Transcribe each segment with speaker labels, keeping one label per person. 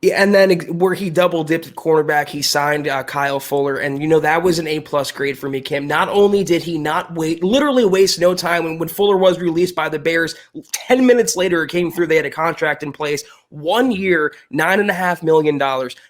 Speaker 1: Yeah, and then where he double dipped at cornerback, he signed Kyle Fuller, and that was an A+ grade for me, Kim. Not only did he not literally waste no time when Fuller was released by the Bears, 10 minutes later it came through. They had a contract in place, 1 year, $9.5 million.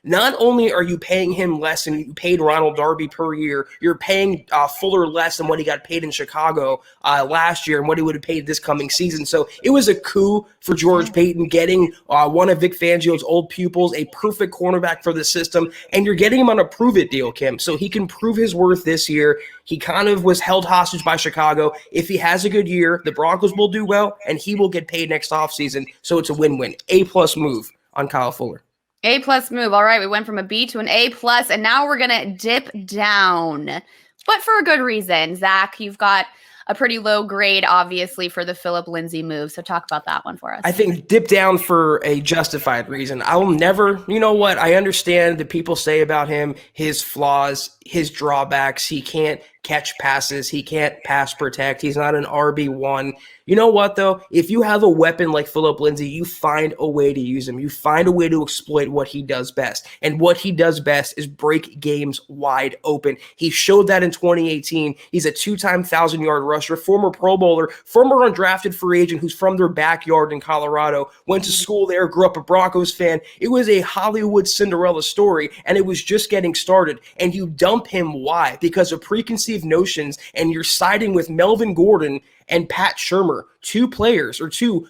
Speaker 1: Not only are you paying him less than you paid Ronald Darby per year, you're paying Fuller less than what he got paid in Chicago last year and what he would have paid this coming season. So it was a coup for George Paton getting one of Vic Fangio's old pupils, a perfect cornerback for the system, and you're getting him on a prove-it deal, Kim, so he can prove his worth this year. He kind of was held hostage by Chicago. If he has a good year, the Broncos will do well, and he will get paid next offseason, so it's a win-win. A+ move on Kyle Fuller.
Speaker 2: A+ move. All right, we went from a B to an A+, and now we're going to dip down, but for a good reason. Zach, you've got a pretty low grade, obviously, for the Phillip Lindsay move. So talk about that one for us.
Speaker 1: I think dip down for a justified reason. I will never, I understand that people say about him, his flaws, his drawbacks. He can't catch passes. He can't pass protect. He's not an RB1. You know what, though? If you have a weapon like Phillip Lindsay, you find a way to use him. You find a way to exploit what he does best. And what he does best is break games wide open. He showed that in 2018. He's a 2-time 1,000-yard rusher, former Pro Bowler, former undrafted free agent who's from their backyard in Colorado, went to school there, grew up a Broncos fan. It was a Hollywood Cinderella story, and it was just getting started. And you dump him. Why? Because of preconceived notions, and you're siding with Melvin Gordon and Pat Shurmur,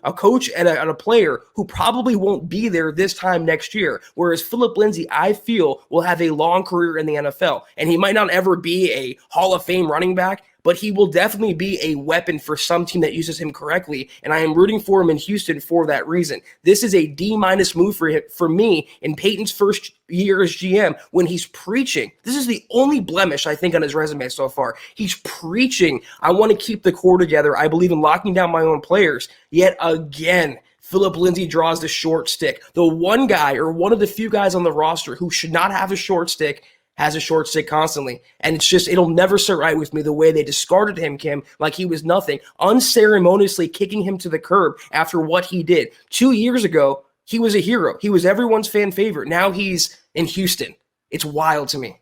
Speaker 1: a coach and a player who probably won't be there this time next year. Whereas Phillip Lindsay, I feel, will have a long career in the NFL, and he might not ever be a Hall of Fame running back, but he will definitely be a weapon for some team that uses him correctly, and I am rooting for him in Houston for that reason. This is a D- move for me in Peyton's first year as GM when he's preaching. This is the only blemish, I think, on his resume so far. He's preaching, I want to keep the core together. I believe in locking down my own players. Yet again, Phillip Lindsay draws the short stick. The one guy or one of the few guys on the roster who should not have a short stick has a short stick constantly. And it'll never sit right with me the way they discarded him, Kim, like he was nothing, unceremoniously kicking him to the curb after what he did. 2 years ago, he was a hero. He was everyone's fan favorite. Now he's in Houston. It's wild to me.